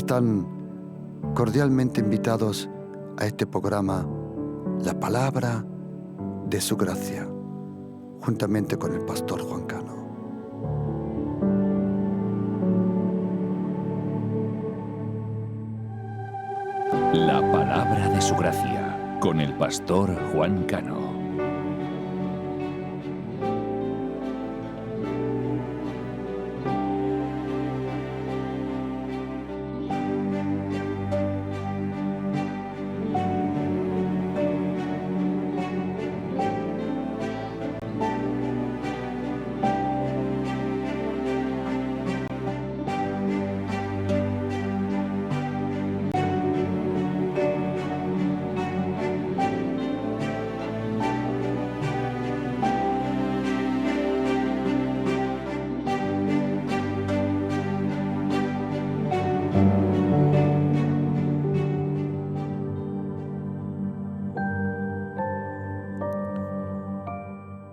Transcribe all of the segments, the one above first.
están cordialmente invitados a este programa, La Palabra de su Gracia, juntamente con el pastor Juan Cano. La Palabra de su Gracia, con el pastor Juan Cano.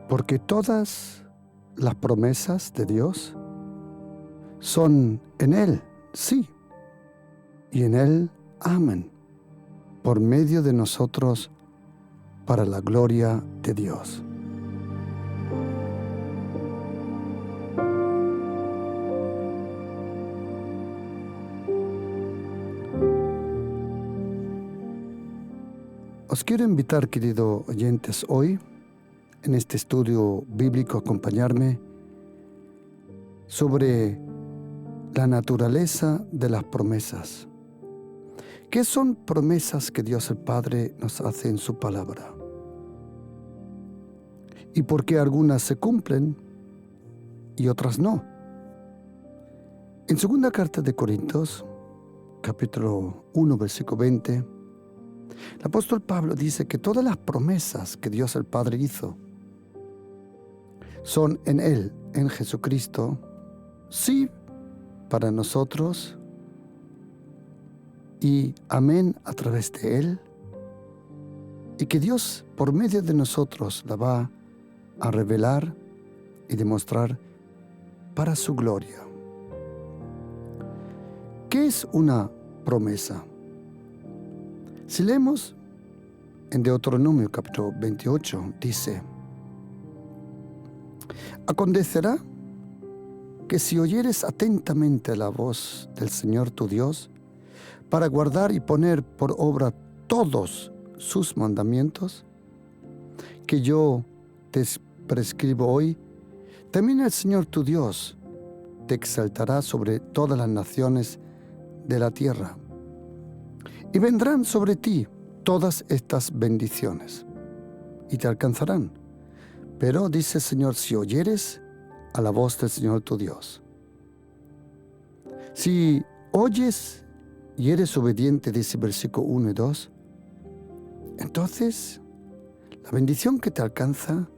Porque todas las promesas de Dios son en Él, sí, y en Él, amén, por medio de nosotros, para la gloria de Dios. Os quiero invitar, queridos oyentes, hoy en este estudio bíblico a acompañarme sobre la naturaleza de las promesas. ¿Qué son promesas que Dios el Padre nos hace en su palabra? ¿Y por qué algunas se cumplen y otras no? En segunda carta de Corintios, capítulo 1, versículo 20, el apóstol Pablo dice que todas las promesas que Dios el Padre hizo son en Él, en Jesucristo, sí para nosotros y amén a través de Él, y que Dios por medio de nosotros la va a revelar y demostrar para su gloria. ¿Qué es una promesa? Si leemos en Deuteronomio capítulo 28, dice: acontecerá que si oyeres atentamente la voz del Señor tu Dios, para guardar y poner por obra todos sus mandamientos, que yo te prescribo hoy, también el Señor tu Dios te exaltará sobre todas las naciones de la tierra, y vendrán sobre ti todas estas bendiciones, y te alcanzarán. Pero dice el Señor, si oyeres a la voz del Señor tu Dios. Si oyes y eres obediente, dice versículo 1 y 2, entonces la bendición que te alcanza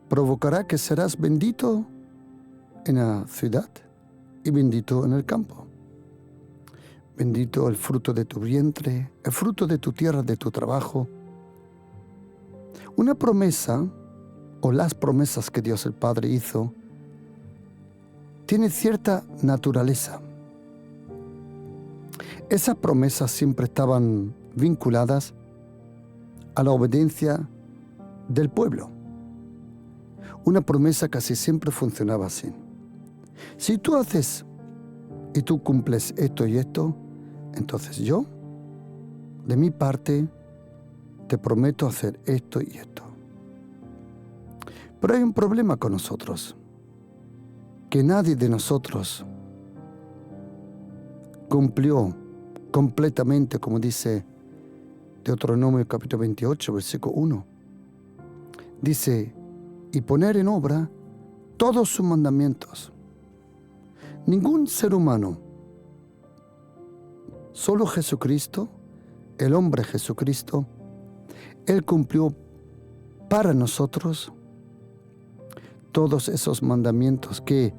provocará que serás bendito en la ciudad y bendito en el campo. Bendito el fruto de tu vientre, el fruto de tu tierra, de tu trabajo. Una promesa, o las promesas que Dios el Padre hizo, tiene cierta naturaleza. Esas promesas siempre estaban vinculadas a la obediencia del pueblo. Una promesa casi siempre funcionaba así. Si tú haces y tú cumples esto y esto, entonces yo, de mi parte, te prometo hacer esto y esto. Pero hay un problema con nosotros, que nadie de nosotros cumplió completamente, como dice Deuteronomio capítulo 28, versículo 1. Dice, y poner en obra todos sus mandamientos. Ningún ser humano, solo Jesucristo, el hombre Jesucristo, Él cumplió para nosotros todos esos mandamientos que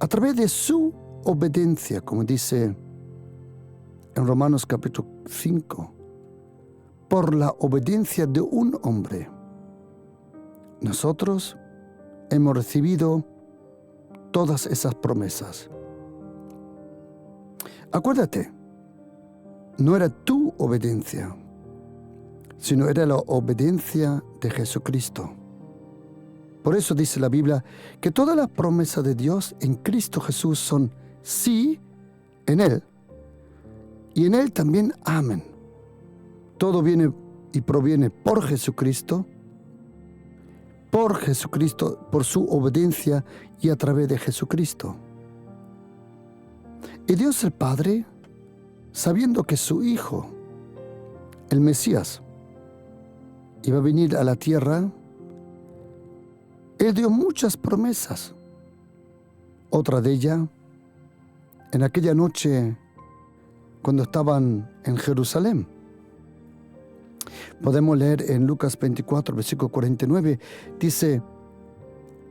a través de su obediencia, como dice en Romanos capítulo 5, por la obediencia de un hombre, nosotros hemos recibido todas esas promesas. Acuérdate, no era tu obediencia, sino era la obediencia de Jesucristo. Por eso dice la Biblia que todas las promesas de Dios en Cristo Jesús son sí en Él, y en Él también amén. Todo viene y proviene por Jesucristo, por su obediencia y a través de Jesucristo. Y Dios el Padre, sabiendo que su Hijo, el Mesías, iba a venir a la tierra, Él dio muchas promesas. Otra de ellas, en aquella noche cuando estaban en Jerusalén. Podemos leer en Lucas 24, versículo 49, dice: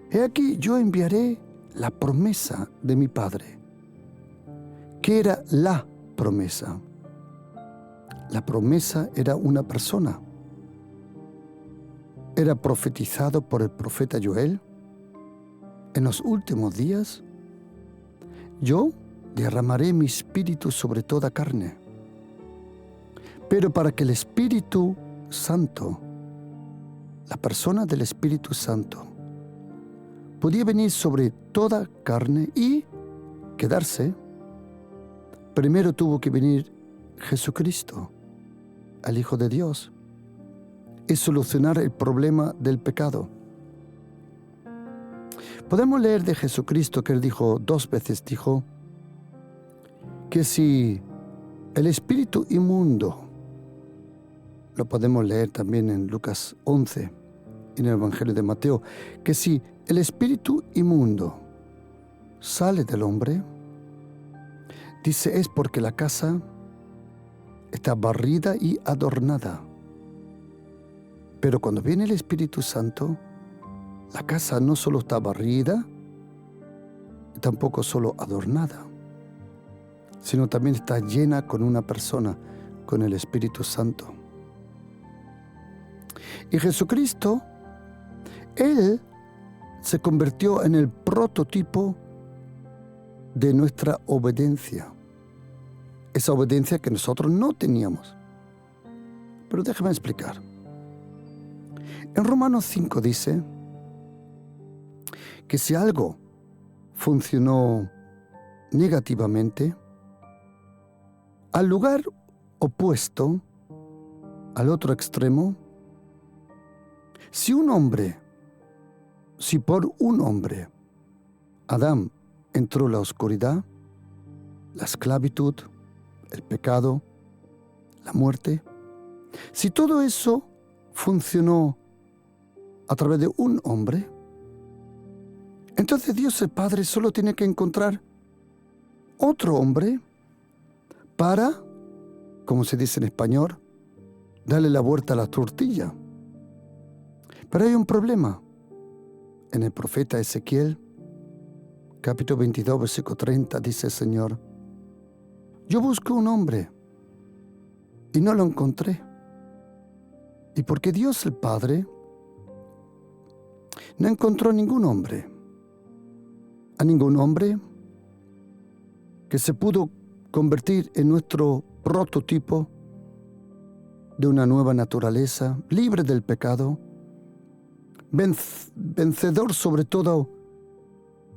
«He aquí, yo enviaré la promesa de mi Padre». ¿Qué era la promesa? La promesa era una persona. Era profetizado por el profeta Joel: «En los últimos días, yo derramaré mi espíritu sobre toda carne». Pero para que el Espíritu Santo, la persona del Espíritu Santo, podía venir sobre toda carne y quedarse, primero tuvo que venir Jesucristo, el Hijo de Dios, y solucionar el problema del pecado. Podemos leer de Jesucristo que Él dijo 2 veces, dijo que si el espíritu inmundo, lo podemos leer también en Lucas 11, en el Evangelio de Mateo, que si el espíritu inmundo sale del hombre, dice, es porque la casa está barrida y adornada. Pero cuando viene el Espíritu Santo, la casa no solo está barrida, y tampoco solo adornada, sino también está llena con una persona, con el Espíritu Santo. Y Jesucristo, Él se convirtió en el prototipo de nuestra obediencia. Esa obediencia que nosotros no teníamos. Pero déjame explicar. En Romanos 5 dice que si algo funcionó negativamente, al lugar opuesto, al otro extremo, si por un hombre, Adán, entró la oscuridad, la esclavitud, el pecado, la muerte, si todo eso funcionó a través de un hombre, entonces Dios el Padre solo tiene que encontrar otro hombre para, como se dice en español, darle la vuelta a la tortilla. Pero hay un problema. En el profeta Ezequiel, capítulo 22, versículo 30, dice el Señor: yo busqué un hombre y no lo encontré. Y porque Dios el Padre no encontró ningún hombre, a ningún hombre que se pudo convertir en nuestro prototipo de una nueva naturaleza, libre del pecado, vencedor sobre todo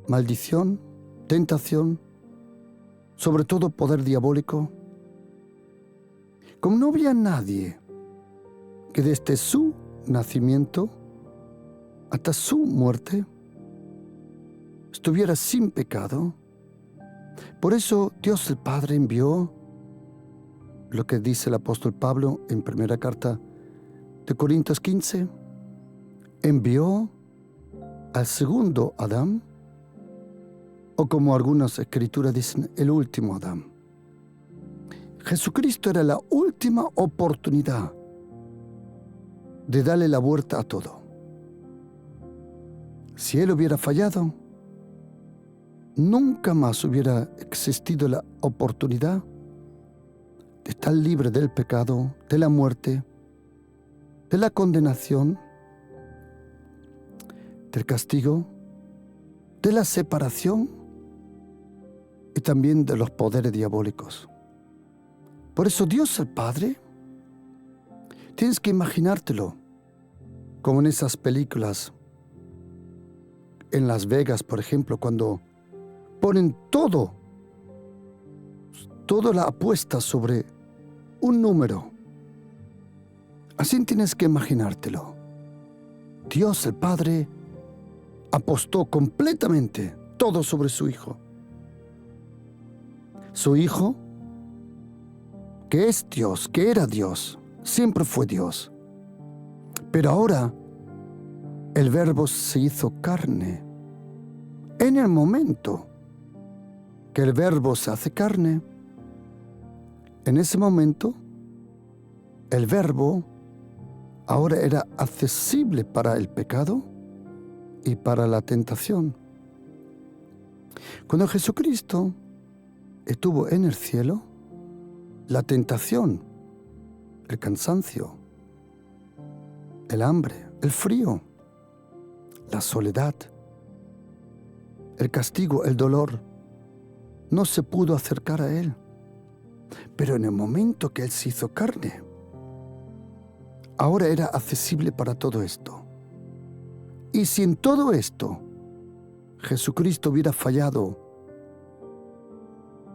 maldición, tentación, sobre todo poder diabólico. Como no había nadie que desde su nacimiento hasta su muerte estuviera sin pecado, por eso Dios el Padre envió lo que dice el apóstol Pablo en primera carta de Corintios 15, envió al segundo Adán, o como algunas escrituras dicen, el último Adán. Jesucristo era la última oportunidad de darle la vuelta a todo. Si Él hubiera fallado, nunca más hubiera existido la oportunidad de estar libre del pecado, de la muerte, de la condenación, del castigo, de la separación y también de los poderes diabólicos. Por eso Dios el Padre, tienes que imaginártelo, como en esas películas, en Las Vegas, por ejemplo, cuando ponen toda la apuesta sobre un número. Así tienes que imaginártelo. Dios el Padre apostó completamente todo sobre su Hijo. Su Hijo, que es Dios, que era Dios, siempre fue Dios. Pero ahora el Verbo se hizo carne. En el momento que el Verbo se hace carne, en ese momento el Verbo ahora era accesible para el pecado y para la tentación. Cuando Jesucristo estuvo en el cielo, la tentación, el cansancio, el hambre, el frío, la soledad, el castigo, el dolor, no se pudo acercar a Él. Pero en el momento que Él se hizo carne, ahora era accesible para todo esto. Y si en todo esto Jesucristo hubiera fallado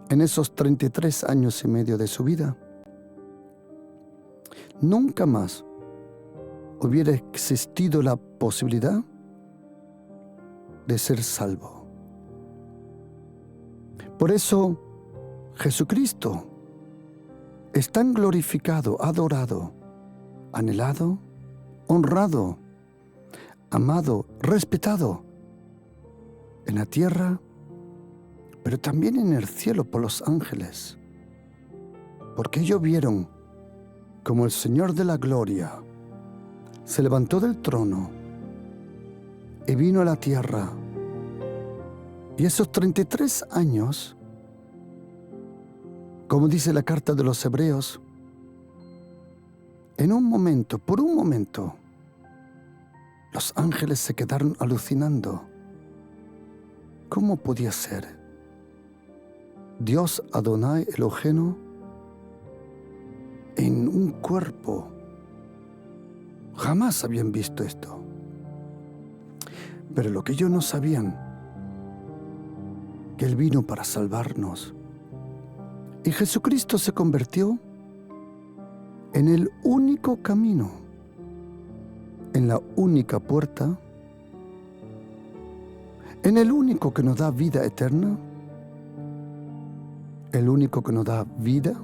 en esos 33 años y medio de su vida, nunca más hubiera existido la posibilidad de ser salvo. Por eso Jesucristo es tan glorificado, adorado, anhelado, honrado, amado, respetado en la tierra, pero también en el cielo por los ángeles, porque ellos vieron como el Señor de la gloria se levantó del trono y vino a la tierra. Y esos 33 años, como dice la carta de los Hebreos, en un momento, por un momento, los ángeles se quedaron alucinando. ¿Cómo podía ser? Dios Adonai Eloheno en un cuerpo. Jamás habían visto esto. Pero lo que ellos no sabían, que Él vino para salvarnos. Y Jesucristo se convirtió en el único camino, en la única puerta, en el único que nos da vida eterna, el único que nos da vida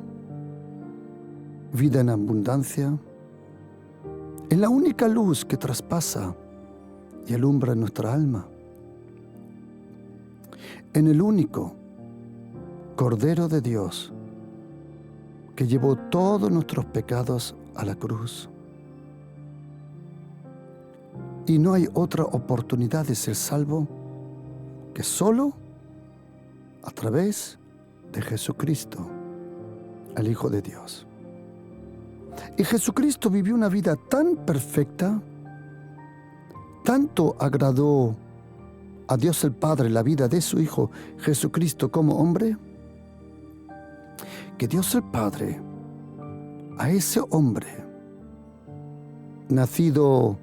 en abundancia, en la única luz que traspasa y alumbra nuestra alma, en el único Cordero de Dios que llevó todos nuestros pecados a la cruz. Y no hay otra oportunidad de ser salvo que solo a través de Jesucristo, el Hijo de Dios. Y Jesucristo vivió una vida tan perfecta, tanto agradó a Dios el Padre la vida de su Hijo Jesucristo como hombre, que Dios el Padre a ese hombre, nacido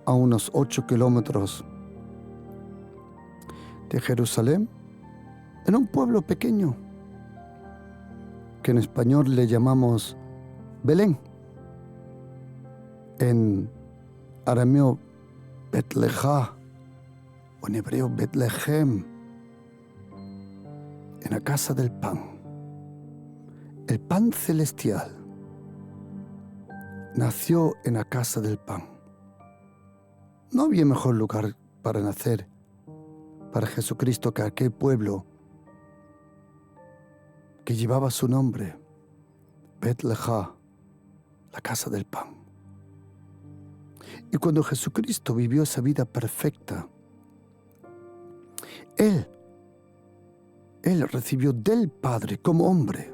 a unos 8 kilómetros de Jerusalén, en un pueblo pequeño, que en español le llamamos Belén, en arameo Betlejá, o en hebreo Betlehem, en la casa del pan. El pan celestial nació en la casa del pan. No había mejor lugar para nacer para Jesucristo que aquel pueblo que llevaba su nombre, Betlejá, la casa del pan. Y cuando Jesucristo vivió esa vida perfecta, Él recibió del Padre como hombre.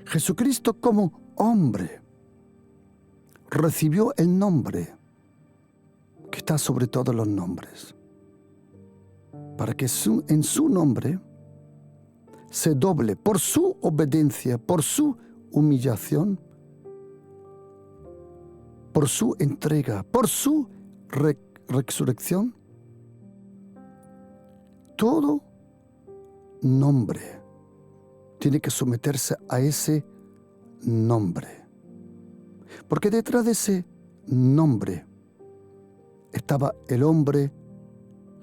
Jesucristo como hombre recibió el nombre que está sobre todos los nombres, para que en su nombre se doble por su obediencia, por su humillación, por su entrega, por su resurrección. Todo nombre tiene que someterse a ese nombre. Porque detrás de ese nombre estaba el hombre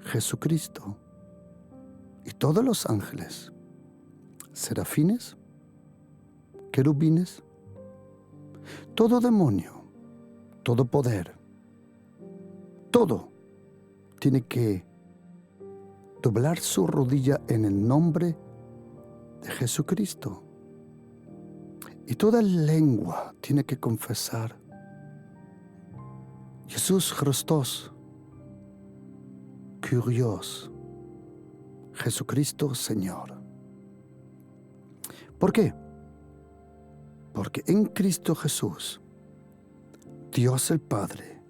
Jesucristo. Y todos los ángeles, serafines, querubines, todo demonio, todo poder, todo tiene que doblar su rodilla en el nombre de Jesucristo. Y toda lengua tiene que confesar: Jesús Christos, Kyrios, Jesucristo Señor. ¿Por qué? Porque en Cristo Jesús, Dios el Padre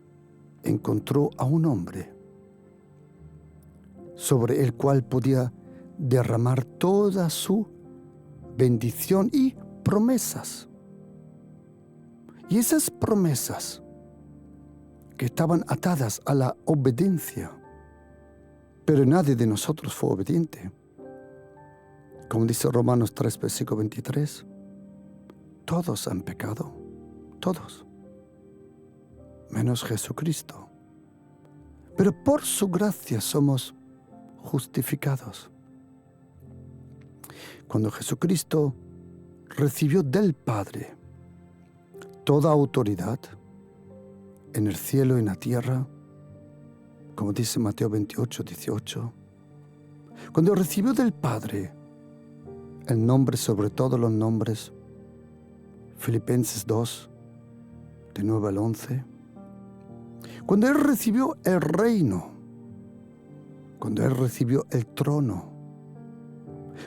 encontró a un hombre sobre el cual podía derramar toda su bendición y promesas. Y esas promesas que estaban atadas a la obediencia, pero nadie de nosotros fue obediente. Como dice Romanos 3, versículo 23, todos han pecado, todos, menos Jesucristo. Pero por su gracia somos justificados. Cuando Jesucristo recibió del Padre toda autoridad en el cielo y en la tierra, como dice Mateo 28, 18, cuando recibió del Padre el nombre sobre todos los nombres, Filipenses 2, de 9 al 11, cuando Él recibió el reino, cuando Él recibió el trono,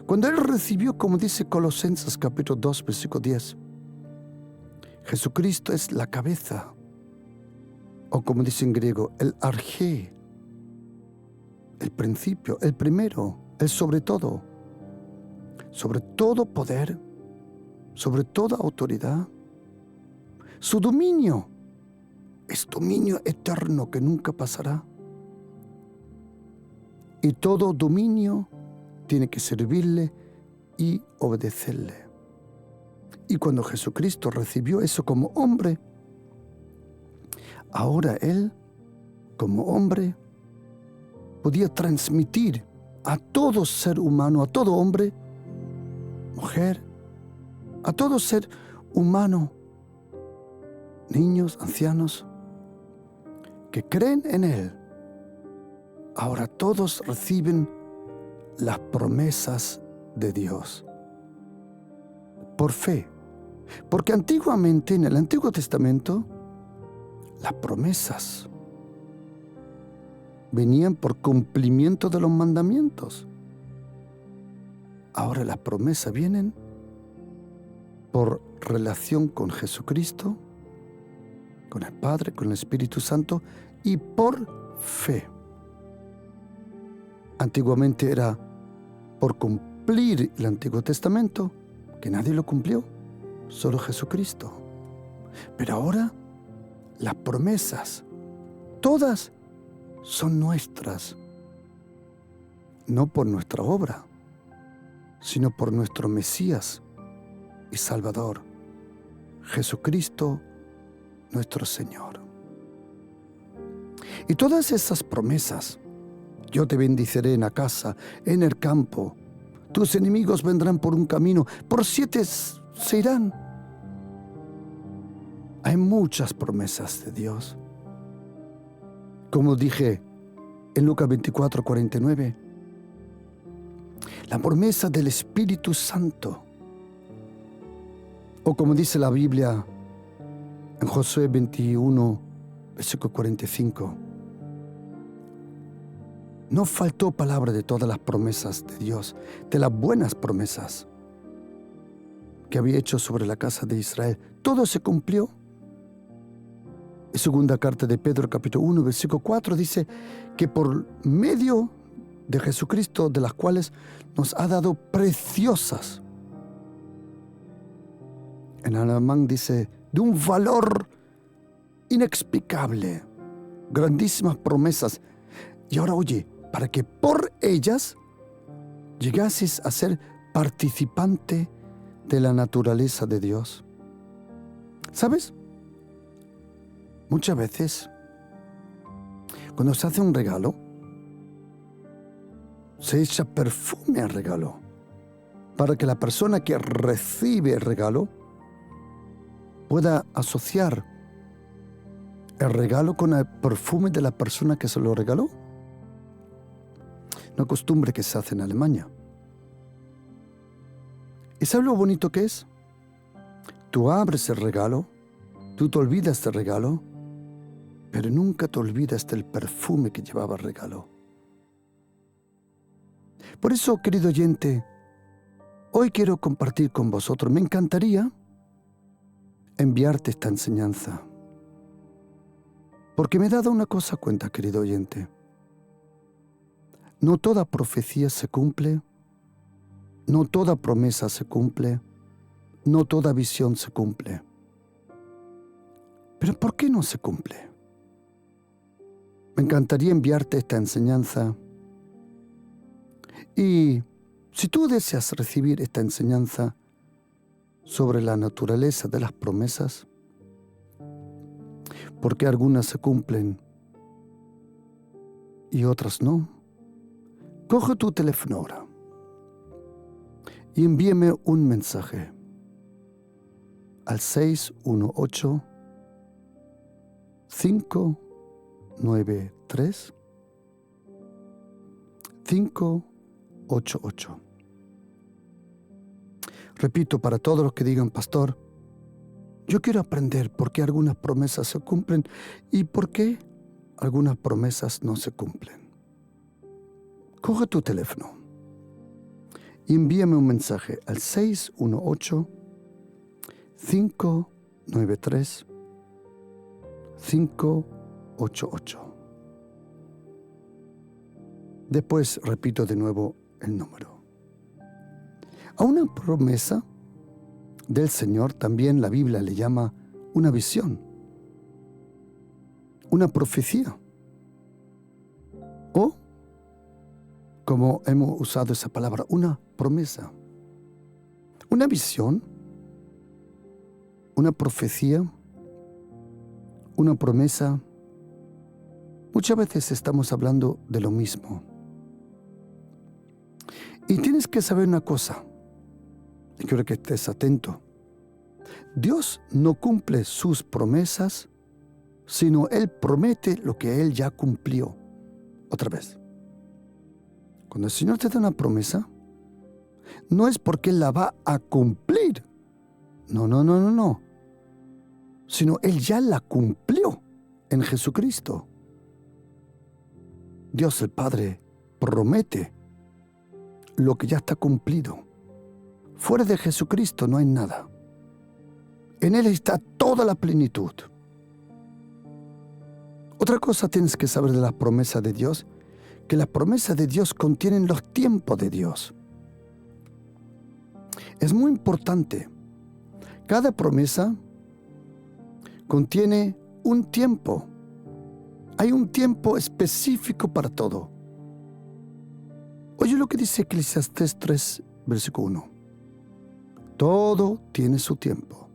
cuando Él recibió, como dice Colosenses capítulo 2, versículo 10, Jesucristo es la cabeza, o como dice en griego, el arché, el principio, el primero, el sobre todo poder, sobre toda autoridad. Su dominio es dominio eterno que nunca pasará. Y todo dominio tiene que servirle y obedecerle. Y cuando Jesucristo recibió eso como hombre, ahora Él, como hombre, podía transmitir a todo ser humano, a todo hombre, mujer, a todo ser humano, niños, ancianos, que creen en Él. Ahora todos reciben las promesas de Dios por fe. Porque antiguamente, en el Antiguo Testamento, las promesas venían por cumplimiento de los mandamientos. Ahora las promesas vienen por relación con Jesucristo, con el Padre, con el Espíritu Santo y por fe. Antiguamente era por cumplir el Antiguo Testamento, que nadie lo cumplió, solo Jesucristo. Pero ahora las promesas, todas son nuestras, no por nuestra obra, sino por nuestro Mesías y Salvador, Jesucristo nuestro Señor. Y todas esas promesas: yo te bendeciré en la casa, en el campo, tus enemigos vendrán por un camino, por 7 se irán. Hay muchas promesas de Dios. Como dije en Lucas 24, 49, la promesa del Espíritu Santo. O como dice la Biblia en Josué 21, versículo 45, no faltó palabra de todas las promesas de Dios, de las buenas promesas que había hecho sobre la casa de Israel. Todo se cumplió. En segunda carta de Pedro, capítulo 1, versículo 4, dice que por medio de Jesucristo, de las cuales nos ha dado preciosas. En alemán dice, de un valor inexplicable, grandísimas promesas. Y ahora oye, para que por ellas llegases a ser participante de la naturaleza de Dios. ¿Sabes? Muchas veces, cuando se hace un regalo, se echa perfume al regalo, para que la persona que recibe el regalo pueda asociar el regalo con el perfume de la persona que se lo regaló. Una costumbre que se hace en Alemania. ¿Y sabes lo bonito que es? Tú abres el regalo, tú te olvidas del regalo, pero nunca te olvidas del perfume que llevaba el regalo. Por eso, querido oyente, hoy quiero compartir con vosotros. Me encantaría enviarte esta enseñanza, porque me he dado una cosa cuenta, querido oyente. No toda profecía se cumple, no toda promesa se cumple, no toda visión se cumple. ¿Pero por qué no se cumple? Me encantaría enviarte esta enseñanza. Y si tú deseas recibir esta enseñanza sobre la naturaleza de las promesas, por qué algunas se cumplen y otras no, coge tu teléfono ahora y envíame un mensaje al 618-593-588. Repito, para todos los que digan, pastor, yo quiero aprender por qué algunas promesas se cumplen y por qué algunas promesas no se cumplen. Coge tu teléfono y envíame un mensaje al 618-593-588. Después repito de nuevo el número. A una promesa del Señor también la Biblia le llama una visión, una profecía, o, como hemos usado esa palabra, una promesa. Una visión, una profecía, una promesa. Muchas veces estamos hablando de lo mismo. Y tienes que saber una cosa, y quiero que estés atento. Dios no cumple sus promesas, sino Él promete lo que Él ya cumplió. Otra vez. Cuando el Señor te da una promesa, no es porque Él la va a cumplir. No. Sino Él ya la cumplió en Jesucristo. Dios el Padre promete lo que ya está cumplido. Fuera de Jesucristo no hay nada. En Él está toda la plenitud. Otra cosa tienes que saber de las promesas de Dios, que las promesas de Dios contienen los tiempos de Dios. Es muy importante. Cada promesa contiene un tiempo. Hay un tiempo específico para todo. Oye lo que dice Eclesiastés 3, versículo 1. Todo tiene su tiempo.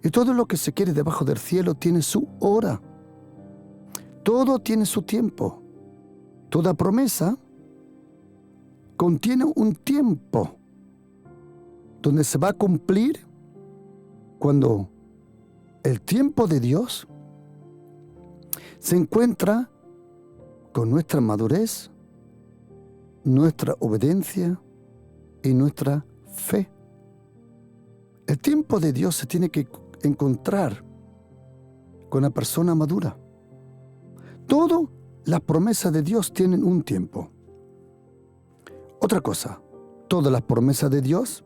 Y todo lo que se quiere debajo del cielo tiene su hora. Todo tiene su tiempo. Toda promesa contiene un tiempo donde se va a cumplir cuando el tiempo de Dios se encuentra con nuestra madurez, nuestra obediencia y nuestra fe. El tiempo de Dios se tiene que encontrar con la persona madura. Todas las promesas de Dios tienen un tiempo. Otra cosa, todas las promesas de Dios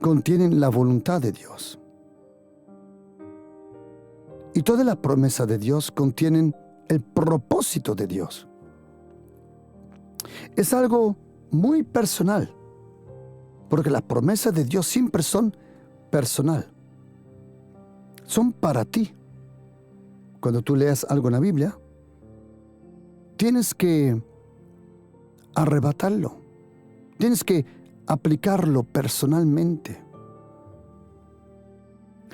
contienen la voluntad de Dios. Y todas las promesas de Dios contienen el propósito de Dios. Es algo muy personal, porque las promesas de Dios siempre son personal. Son para ti. Cuando tú leas algo en la Biblia, tienes que arrebatarlo. Tienes que aplicarlo personalmente.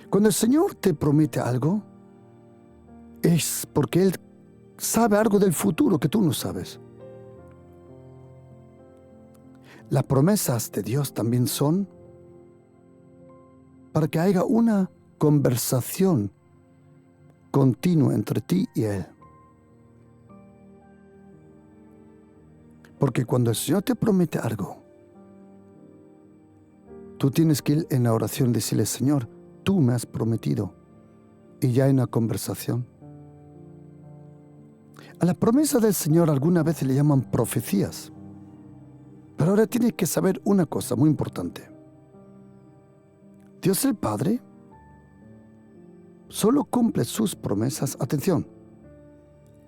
Cuando el Señor te promete algo, es porque Él sabe algo del futuro que tú no sabes. Las promesas de Dios también son para que haya una conversación continua entre ti y Él. Porque cuando el Señor te promete algo, tú tienes que ir en la oración y decirle: Señor, tú me has prometido. Y ya hay una conversación. A la promesa del Señor algunas veces le llaman profecías. Pero ahora tienes que saber una cosa muy importante. Dios el Padre solo cumple sus promesas, atención,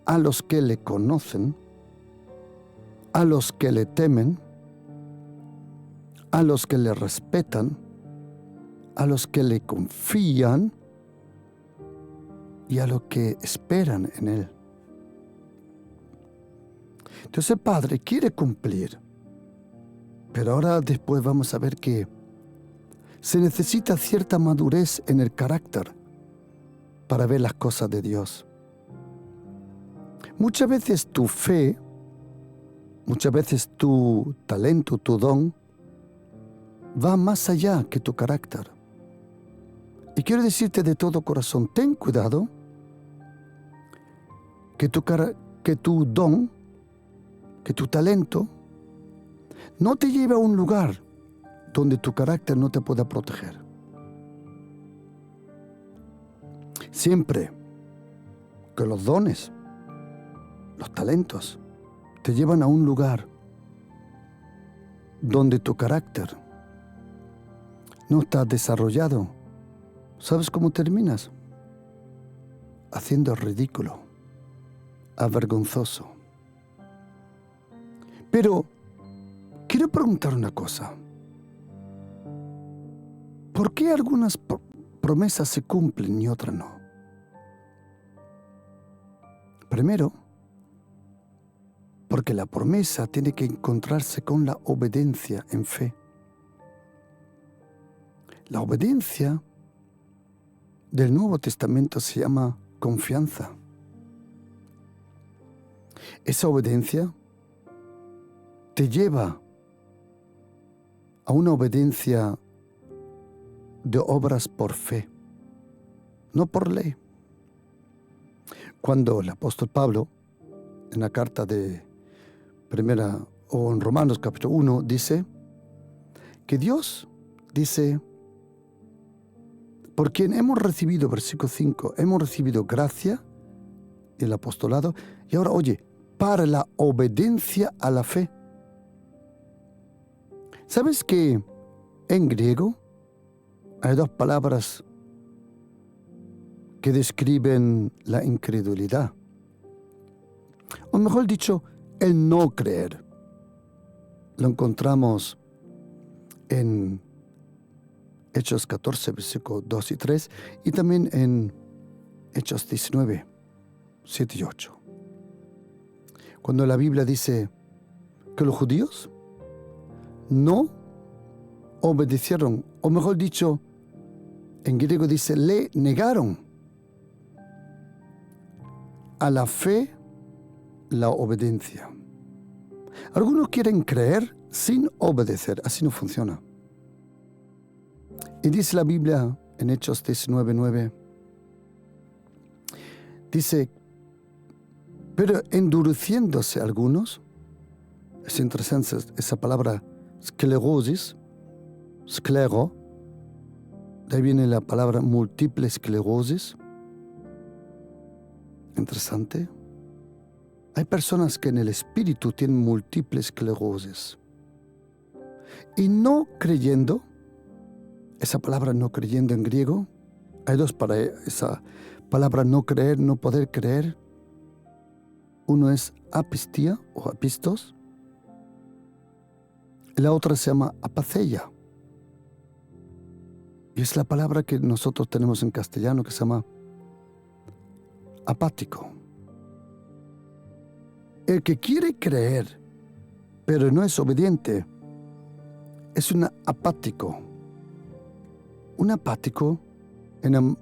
a los que le conocen, a los que le temen, a los que le respetan, a los que le confían y a los que esperan en Él. Entonces el Padre quiere cumplir, pero ahora después vamos a ver que se necesita cierta madurez en el carácter para ver las cosas de Dios. Muchas veces tu fe, muchas veces tu talento, tu don, va más allá que tu carácter. Y quiero decirte de todo corazón, ten cuidado que tu don, que tu talento, no te lleve a un lugar donde tu carácter no te pueda proteger. Siempre que los dones, los talentos, te llevan a un lugar donde tu carácter no está desarrollado, ¿sabes cómo terminas? Haciendo el ridículo, avergonzoso. Pero quiero preguntar una cosa. ¿Por qué algunas promesas se cumplen y otras no? Primero, porque la promesa tiene que encontrarse con la obediencia en fe. La obediencia del Nuevo Testamento se llama confianza. Esa obediencia te lleva a una obediencia de obras por fe, no por ley. Cuando el apóstol Pablo, en la carta de primera, o en Romanos capítulo 1, dice que Dios dice: por quien hemos recibido, versículo 5, hemos recibido gracia, el apostolado, y ahora oye, para la obediencia a la fe. ¿Sabes que en griego hay dos palabras que describen la incredulidad? O mejor dicho, el no creer. Lo encontramos en Hechos 14, versículos 2 y 3, y también en Hechos 19, 7 y 8. Cuando la Biblia dice que los judíos no obedecieron, o mejor dicho, en griego dice, le negaron a la fe la obediencia. Algunos quieren creer sin obedecer, así no funciona. Y dice la Biblia en Hechos 19:9, dice, pero endureciéndose algunos, es interesante esa palabra esclerosis, esclero, de ahí viene la palabra múltiple esclerosis. Interesante. Hay personas que en el espíritu tienen múltiple esclerosis. Y no creyendo, esa palabra no creyendo en griego, hay dos para esa palabra no creer, no poder creer. Uno es apistía o apistos Y la otra se llama apatheia. Y es la palabra que nosotros tenemos en castellano que se llama apático. El que quiere creer, pero no es obediente, es un apático. Un apático en la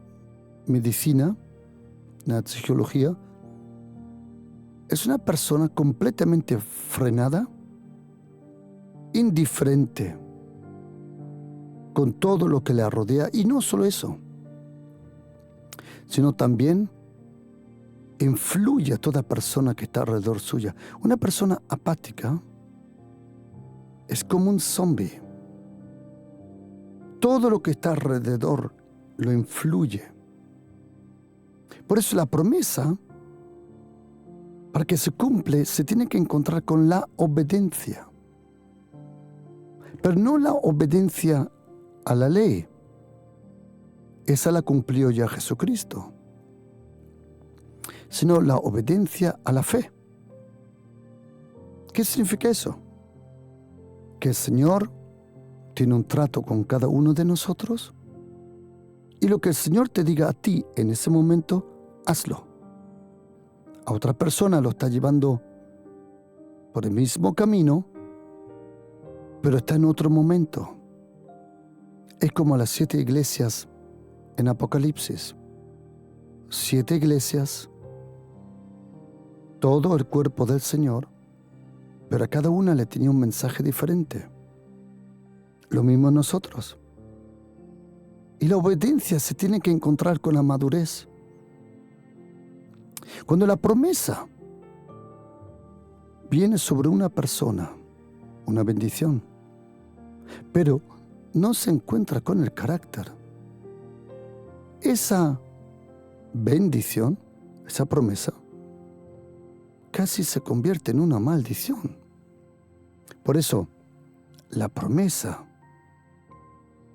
medicina, en la psicología, es una persona completamente frenada, indiferente con todo lo que le rodea. Y no solo eso, sino también influye a toda persona que está alrededor suya. Una persona apática es como un zombie. Todo lo que está alrededor lo influye. Por eso la promesa, para que se cumple, se tiene que encontrar con la obediencia. Pero no la obediencia a la ley. Esa la cumplió ya Jesucristo. Sino la obediencia a la fe. ¿Qué significa eso? Que el Señor tiene un trato con cada uno de nosotros y lo que el Señor te diga a ti en ese momento, hazlo. A otra persona lo está llevando por el mismo camino, pero está en otro momento. Es como las 7 iglesias en Apocalipsis. 7 iglesias, todo el cuerpo del Señor, pero a cada una le tenía un mensaje diferente. Lo mismo nosotros. Y la obediencia se tiene que encontrar con la madurez. Cuando la promesa viene sobre una persona, una bendición, pero no se encuentra con el carácter, esa bendición, esa promesa, casi se convierte en una maldición. Por eso, la promesa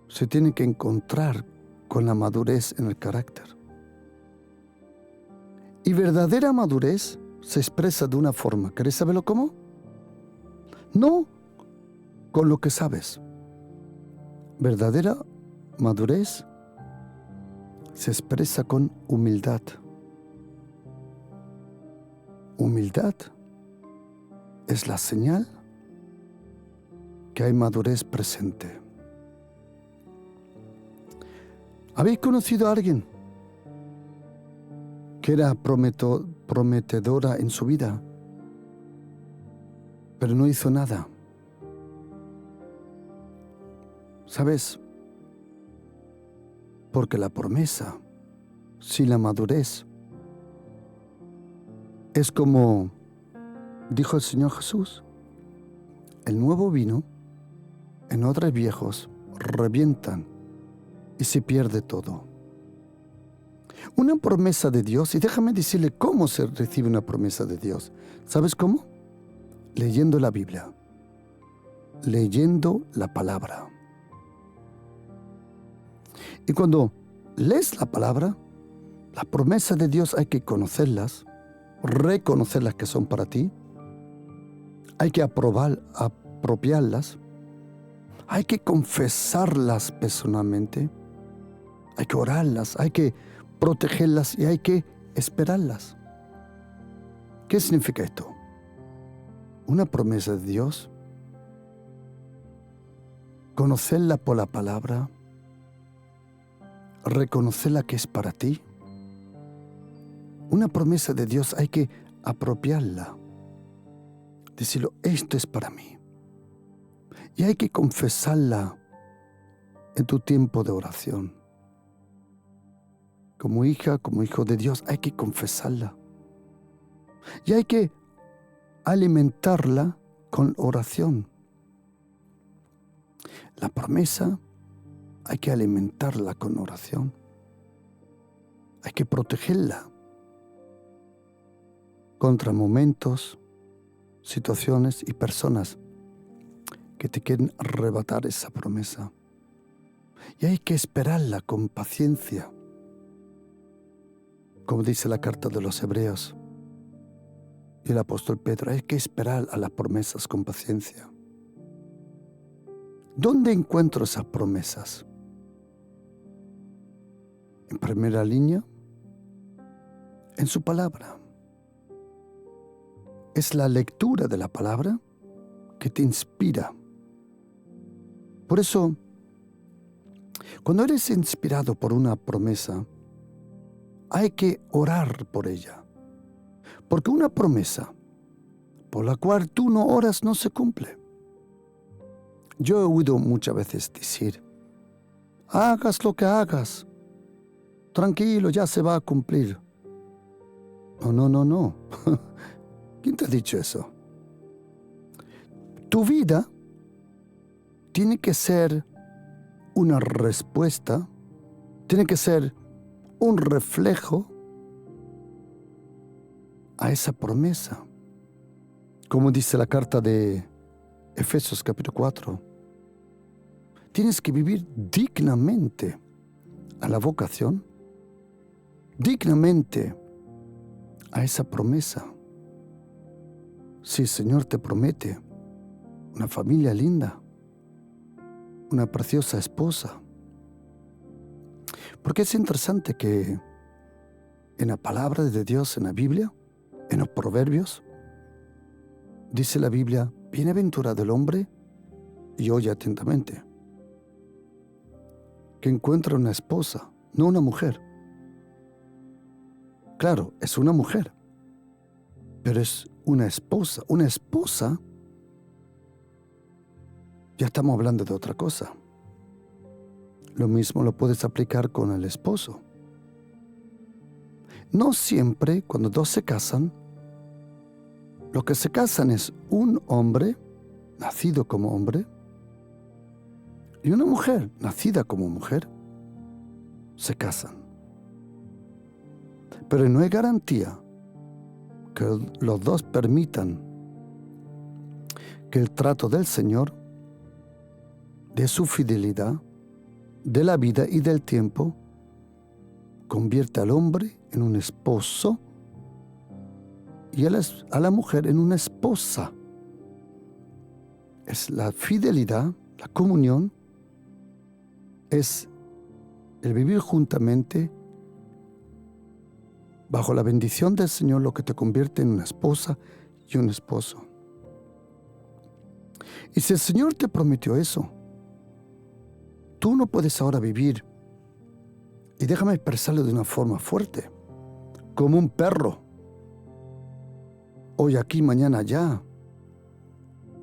se tiene que encontrar con la madurez en el carácter. Y verdadera madurez se expresa de una forma. ¿Querés saberlo cómo? No con lo que sabes. Verdadera madurez se expresa con humildad. Humildad es la señal que hay madurez presente. ¿Habéis conocido a alguien que era prometedora en su vida, pero no hizo nada? ¿Sabes? Porque la promesa, sin la madurez, es como dijo el Señor Jesús: el nuevo vino en odres viejos revientan y se pierde todo. Una promesa de Dios, y déjame decirle cómo se recibe una promesa de Dios. ¿Sabes cómo? Leyendo la Biblia, leyendo la palabra. Y cuando lees la palabra, las promesas de Dios hay que conocerlas, reconocer las que son para ti, hay que apropiarlas, hay que confesarlas personalmente, hay que orarlas, hay que protegerlas y hay que esperarlas. ¿Qué significa esto? Una promesa de Dios, conocerla por la palabra, reconocerla que es para ti. Una promesa de Dios hay que apropiarla, decirlo, esto es para mí. Y hay que confesarla en tu tiempo de oración. Como hija, como hijo de Dios, hay que confesarla. Y hay que alimentarla con oración. La promesa hay que alimentarla con oración. Hay que protegerla contra momentos, situaciones y personas que te quieren arrebatar esa promesa. Y hay que esperarla con paciencia. Como dice la carta de los Hebreos y el apóstol Pedro, hay que esperar a las promesas con paciencia. ¿Dónde encuentro esas promesas? En primera línea, en su palabra. Es la lectura de la palabra que te inspira. Por eso, cuando eres inspirado por una promesa, hay que orar por ella. Porque una promesa por la cual tú no oras no se cumple. Yo he oído muchas veces decir, hagas lo que hagas, tranquilo, ya se va a cumplir. No. ¿Quién te ha dicho eso? Tu vida tiene que ser una respuesta, tiene que ser un reflejo a esa promesa. Como dice la carta de Efesios capítulo 4, tienes que vivir dignamente a la vocación, dignamente a esa promesa. Si el Señor te promete una familia linda, una preciosa esposa. Porque es interesante que en la palabra de Dios, en la Biblia, en los proverbios, dice la Biblia, bienaventurado el hombre, y oye atentamente, que encuentra una esposa, no una mujer. Claro, es una mujer, pero es una esposa. Una esposa, ya estamos hablando de otra cosa. Lo mismo lo puedes aplicar con el esposo. No siempre, cuando dos se casan, lo que se casan es un hombre, nacido como hombre, y una mujer, nacida como mujer, se casan. Pero no hay garantía que los dos permitan que el trato del Señor, de su fidelidad, de la vida y del tiempo, convierta al hombre en un esposo y a la mujer en una esposa. Es la fidelidad, la comunión, es el vivir juntamente bajo la bendición del Señor, lo que te convierte en una esposa y un esposo. Y si el Señor te prometió eso, tú no puedes ahora vivir, y déjame expresarlo de una forma fuerte, como un perro, hoy aquí, mañana allá.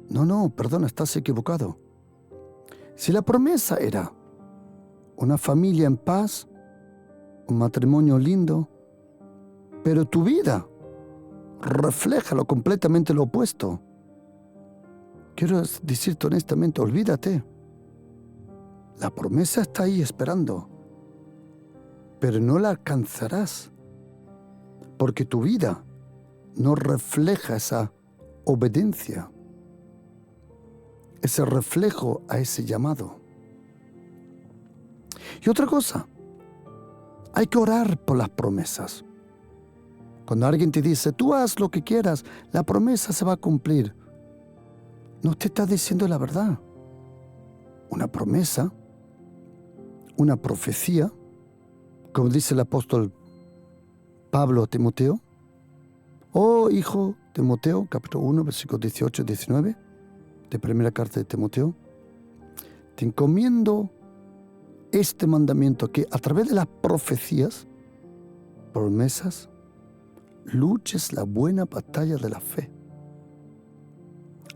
No, perdona, estás equivocado. Si la promesa era una familia en paz, un matrimonio lindo, pero tu vida refleja completamente lo opuesto, quiero decirte honestamente, olvídate. La promesa está ahí esperando, pero no la alcanzarás, porque tu vida no refleja esa obediencia, ese reflejo a ese llamado. Y otra cosa, hay que orar por las promesas. Cuando alguien te dice, tú haz lo que quieras, la promesa se va a cumplir, no te está diciendo la verdad. Una promesa, una profecía, como dice el apóstol Pablo a Timoteo, oh hijo Timoteo, capítulo 1, versículos 18 y 19, de primera carta de Timoteo, te encomiendo este mandamiento, que a través de las profecías, promesas, luches la buena batalla de la fe.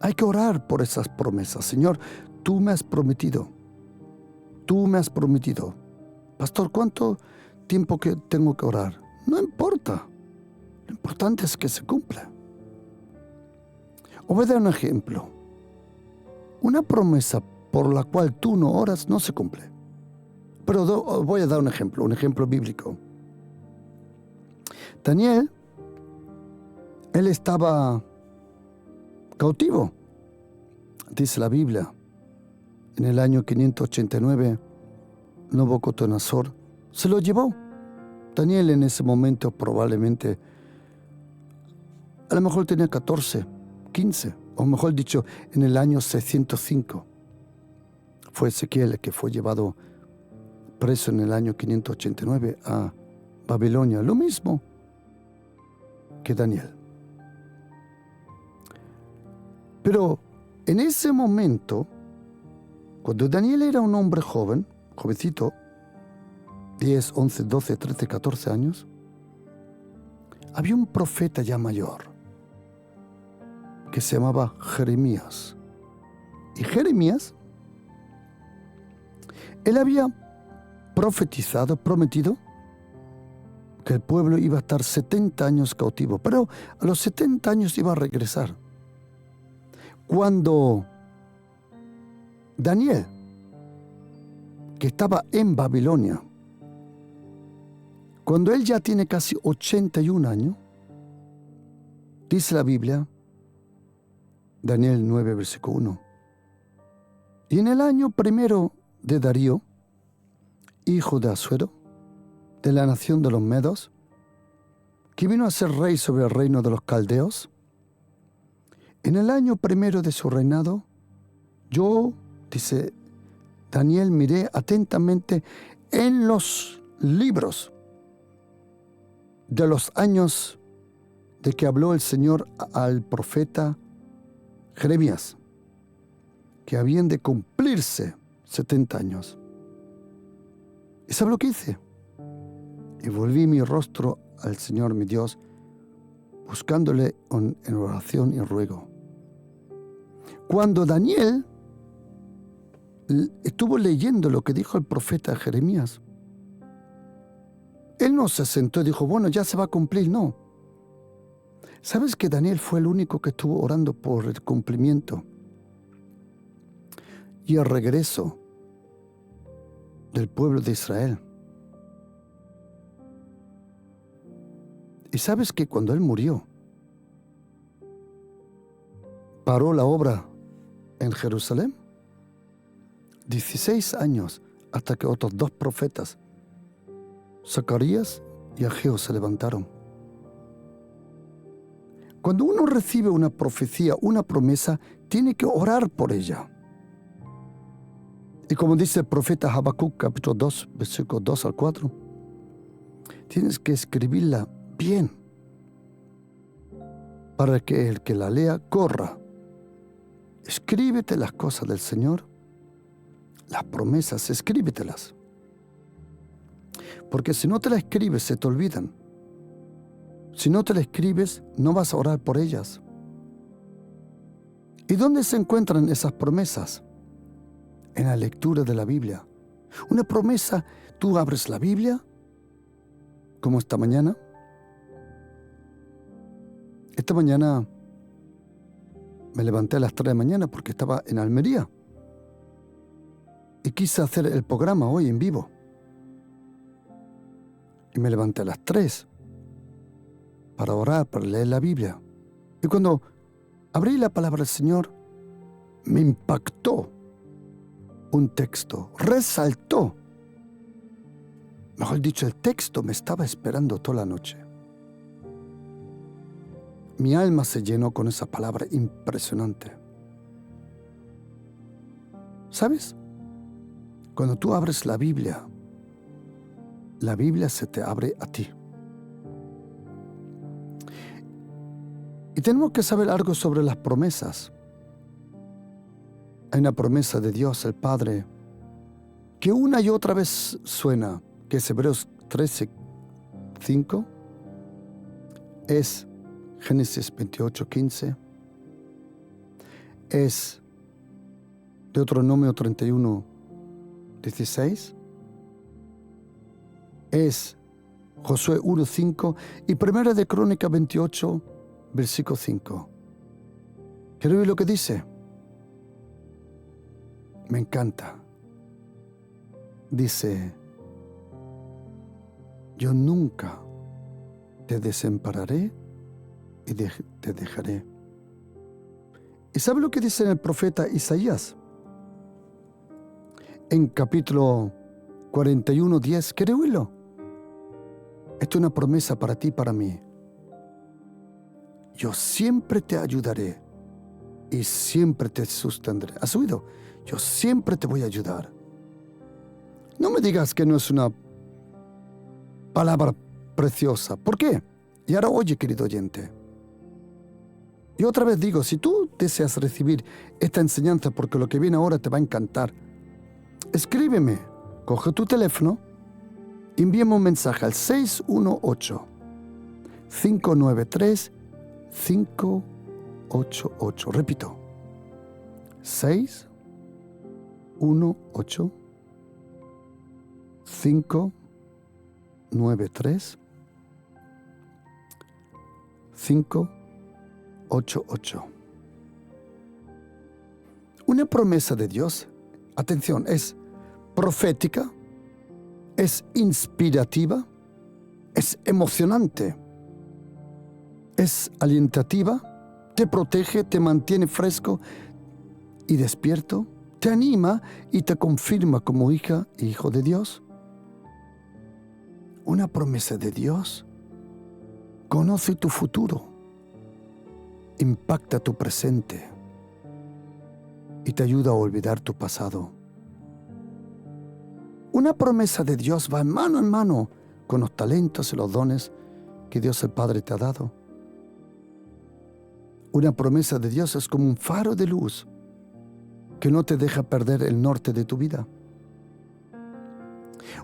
Hay que orar por esas promesas. Señor, tú me has prometido. Pastor, ¿cuánto tiempo que tengo que orar? No importa. Lo importante es que se cumpla. Os voy a dar un ejemplo. Una promesa por la cual tú no oras no se cumple. Pero os voy a dar un ejemplo bíblico. Daniel, él estaba cautivo, dice la Biblia. En el año 589, Nabucodonosor se lo llevó. Daniel en ese momento probablemente, a lo mejor tenía 14, 15, o mejor dicho, en el año 605. fue Ezequiel el que fue llevado preso en el año 589 a Babilonia. Lo mismo que Daniel. Pero en ese momento, cuando Daniel era un hombre jovencito, 10, 11, 12, 13, 14 años, había un profeta ya mayor que se llamaba Jeremías. Y Jeremías, él había prometido que el pueblo iba a estar 70 años cautivo, pero a los 70 años iba a regresar. Cuando Daniel, que estaba en Babilonia, cuando él ya tiene casi 81 años, dice la Biblia, Daniel 9, versículo 1, y en el año primero de Darío, hijo de Asuero, de la nación de los Medos, que vino a ser rey sobre el reino de los caldeos, en el año primero de su reinado, yo, dice Daniel, miré atentamente en los libros de los años de que habló el Señor al profeta Jeremías, que habían de cumplirse 70 años. ¿Y sabe lo que hice? Y volví mi rostro al Señor mi Dios, buscándole en oración y ruego. Cuando Daniel estuvo leyendo lo que dijo el profeta Jeremías, él no se sentó y dijo, bueno, ya se va a cumplir, no. ¿Sabes que Daniel fue el único que estuvo orando por el cumplimiento y el regreso del pueblo de Israel? Y sabes que cuando él murió, paró la obra en Jerusalén 16 años hasta que otros dos profetas, Zacarías y Ageo, se levantaron. Cuando uno recibe una profecía, una promesa, tiene que orar por ella. Y como dice el profeta Habacuc, capítulo 2, versículos 2 al 4, tienes que escribirla bien para que el que la lea corra. Escríbete las cosas del Señor, las promesas, escríbetelas. Porque si no te las escribes, se te olvidan. Si no te las escribes, no vas a orar por ellas. ¿Y dónde se encuentran esas promesas? En la lectura de la Biblia. Una promesa, tú abres la Biblia, como esta mañana. Esta mañana me levanté a las 3 de la mañana porque estaba en Almería y quise hacer el programa hoy en vivo. Y me levanté a las 3 para orar, para leer la Biblia. Y cuando abrí la palabra del Señor, me impactó un texto, resaltó. Mejor dicho, el texto me estaba esperando toda la noche. Mi alma se llenó con esa palabra impresionante. ¿Sabes? Cuando tú abres la Biblia se te abre a ti. Y tenemos que saber algo sobre las promesas. Hay una promesa de Dios, el Padre, que una y otra vez suena, que es Hebreos 13:5, es Génesis 28:15, es Deuteronomio 31:16, es Josué 1:5 y Primera de Crónicas 28, versículo 5. ¿Quiero ver lo que dice? Me encanta. Dice, yo nunca te desampararé y te dejaré. ¿Y sabe lo que dice el profeta Isaías? En capítulo 41:10, ¿quiere oírlo? Esto es una promesa para ti y para mí. Yo siempre te ayudaré y siempre te sostendré. ¿Has oído? Yo siempre te voy a ayudar. No me digas que no es una palabra preciosa. ¿Por qué? Y ahora oye, querido oyente. Y otra vez digo, si tú deseas recibir esta enseñanza porque lo que viene ahora te va a encantar, escríbeme, coge tu teléfono, envíame un mensaje al 618-593-588. Repito, 618-593-588. Una promesa de Dios, atención, es profética, es inspirativa, es emocionante, es alentativa, te protege, te mantiene fresco y despierto, te anima y te confirma como hija e hijo de Dios. Una promesa de Dios conoce tu futuro, impacta tu presente y te ayuda a olvidar tu pasado. Una promesa de Dios va mano en mano con los talentos y los dones que Dios el Padre te ha dado. Una promesa de Dios es como un faro de luz que no te deja perder el norte de tu vida.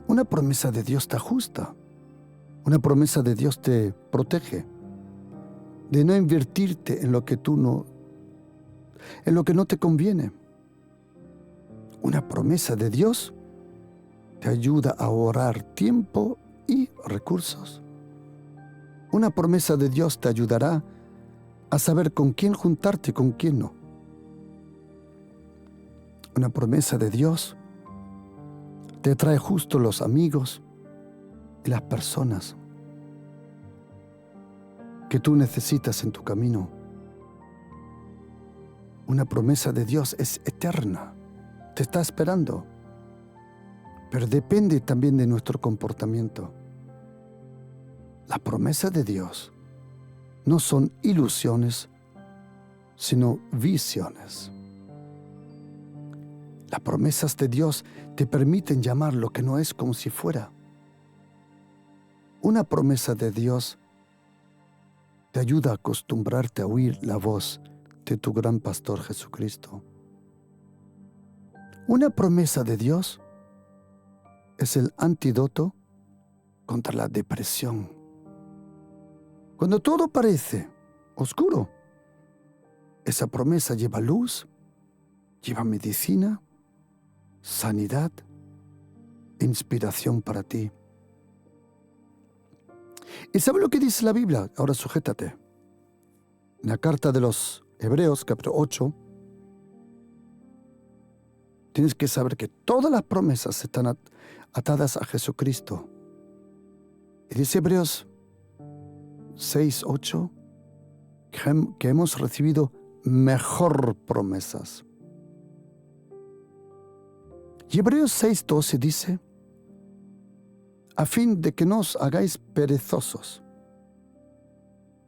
Una promesa de Dios te ajusta. Una promesa de Dios te protege de no invertirte en lo que no te conviene. Una promesa de Dios te ayuda a ahorrar tiempo y recursos. Una promesa de Dios te ayudará a saber con quién juntarte y con quién no. Una promesa de Dios te trae justo los amigos y las personas que tú necesitas en tu camino. Una promesa de Dios es eterna, te está esperando, pero depende también de nuestro comportamiento. La promesa de Dios no son ilusiones, sino visiones. Las promesas de Dios te permiten llamar lo que no es como si fuera. Una promesa de Dios te ayuda a acostumbrarte a oír la voz de tu gran pastor Jesucristo. Una promesa de Dios es el antídoto contra la depresión. Cuando todo parece oscuro, esa promesa lleva luz, lleva medicina, sanidad, inspiración para ti. ¿Y sabe lo que dice la Biblia? Ahora sujétate. En la carta de los Hebreos, capítulo 8, tienes que saber que todas las promesas están atadas a Jesucristo. Y dice Hebreos 6:8 que hemos recibido mejor promesas. Y Hebreos 6:12 dice, a fin de que no os hagáis perezosos.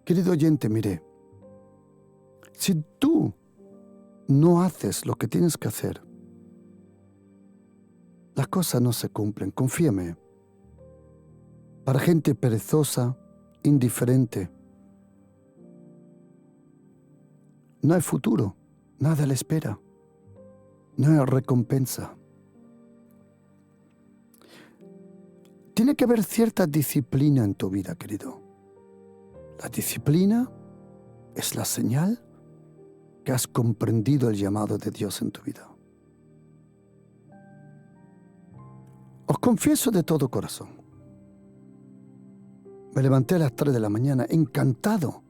Querido oyente, mire, si tú no haces lo que tienes que hacer, las cosas no se cumplen, confíame. Para gente perezosa, indiferente, no hay futuro, nada le espera, no hay recompensa. Tiene que haber cierta disciplina en tu vida, querido. La disciplina es la señal que has comprendido el llamado de Dios en tu vida. Os confieso de todo corazón. Me levanté a las 3 de la mañana encantado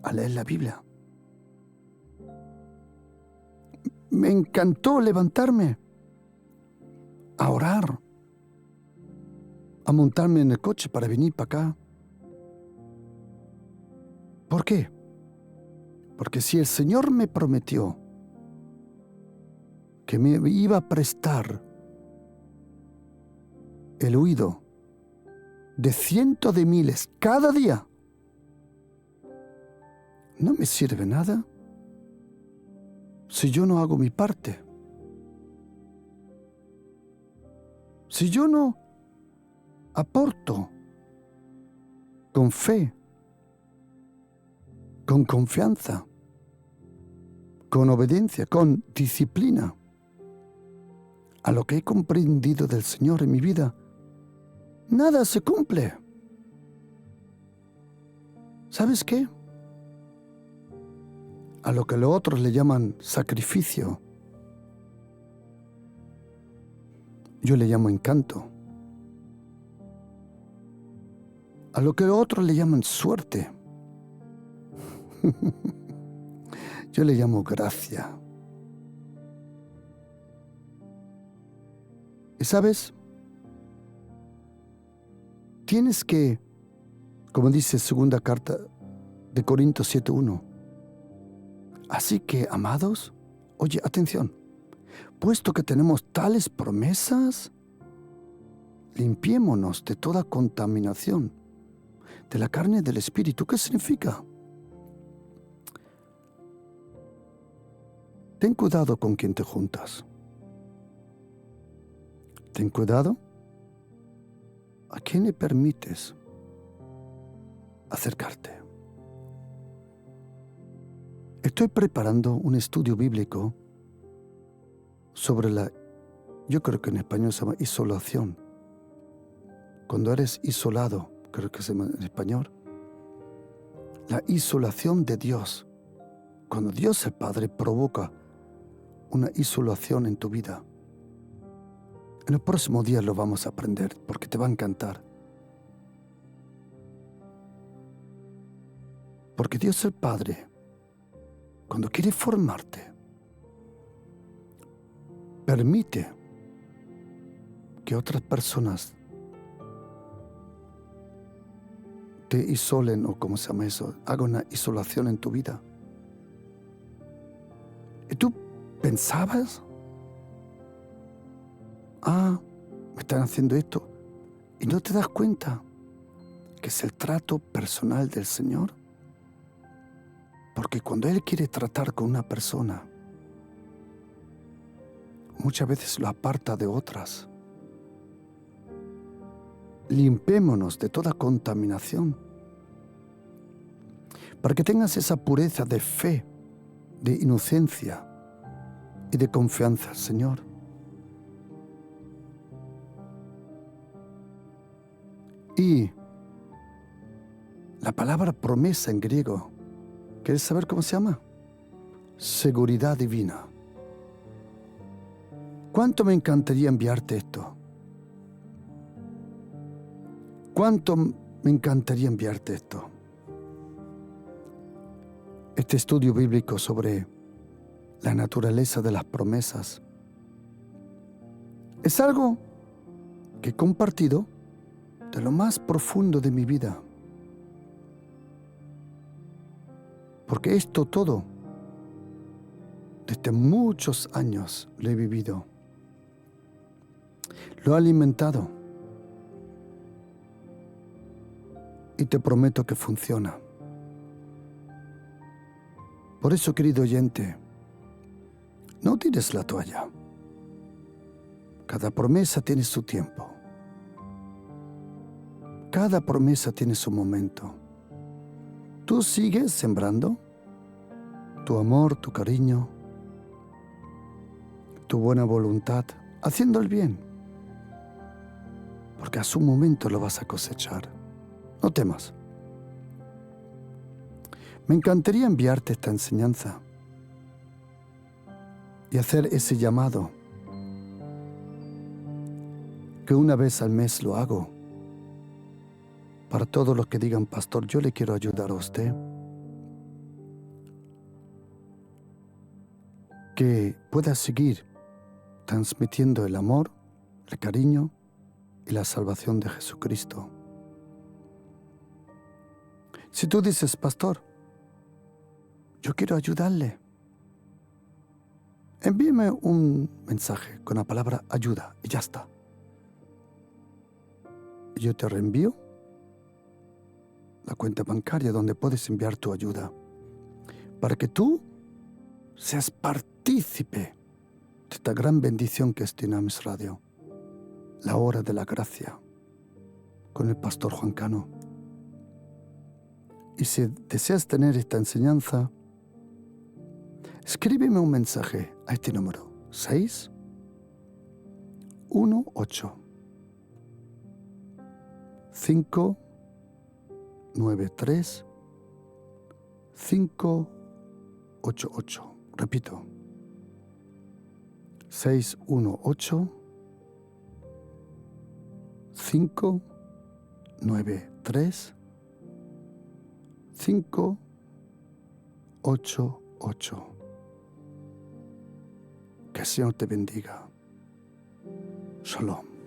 a leer la Biblia. Me encantó levantarme a orar, a montarme en el coche para venir para acá. ¿Por qué? Porque si el Señor me prometió que me iba a prestar el oído de cientos de miles cada día, no me sirve nada si yo no hago mi parte. Si yo no aporto con fe, con confianza, con obediencia, con disciplina, a lo que he comprendido del Señor en mi vida, nada se cumple. ¿Sabes qué? A lo que los otros le llaman sacrificio, yo le llamo encanto. A lo que los otros le llaman suerte, yo le llamo gracia. Y sabes, tienes que, como dice segunda carta de Corintios 7:1, así que, amados, oye, atención, puesto que tenemos tales promesas, limpiémonos de toda contaminación de la carne y del espíritu. ¿Qué significa? Ten cuidado con quien te juntas. Ten cuidado a quién le permites acercarte. Estoy preparando un estudio bíblico sobre yo creo que en español se llama isolación. Cuando eres isolado, creo que se llama en español, la isolación de Dios. Cuando Dios el Padre provoca una isolación en tu vida. En los próximos días lo vamos a aprender porque te va a encantar. Porque Dios el Padre, cuando quiere formarte, permite que otras personas te isolen, o como se llama eso, hagan una isolación en tu vida. ¿Y tú pensabas? Me están haciendo esto. ¿Y no te das cuenta que es el trato personal del Señor? Porque cuando Él quiere tratar con una persona, muchas veces lo aparta de otras. Limpiémonos de toda contaminación para que tengas esa pureza de fe, de inocencia y de confianza, Señor. Y la palabra promesa en griego, ¿quieres saber cómo se llama? Seguridad divina. ¿Cuánto me encantaría enviarte esto? ¿Cuánto me encantaría enviarte esto? Este estudio bíblico sobre la naturaleza de las promesas es algo que he compartido de lo más profundo de mi vida. Porque esto todo, desde muchos años lo he vivido. Lo he alimentado. Y te prometo que funciona. Por eso, querido oyente, no tires la toalla. Cada promesa tiene su tiempo. Cada promesa tiene su momento. Tú sigues sembrando tu amor, tu cariño, tu buena voluntad, haciendo el bien, porque a su momento lo vas a cosechar. No temas. Me encantaría enviarte esta enseñanza y hacer ese llamado, que una vez al mes lo hago, para todos los que digan, pastor, yo le quiero ayudar a usted, que pueda seguir transmitiendo el amor, el cariño y la salvación de Jesucristo. Si tú dices, pastor, yo quiero ayudarle, envíeme un mensaje con la palabra ayuda y ya está. Yo te reenvío la cuenta bancaria donde puedes enviar tu ayuda para que tú seas partícipe de esta gran bendición que es Dynamis Radio. La Hora de la Gracia con el pastor Juan Cano. Y si deseas tener esta enseñanza, escríbeme un mensaje a este número: 618 593 588. Repito: 618 593 588. Que el Señor te bendiga. Shalom.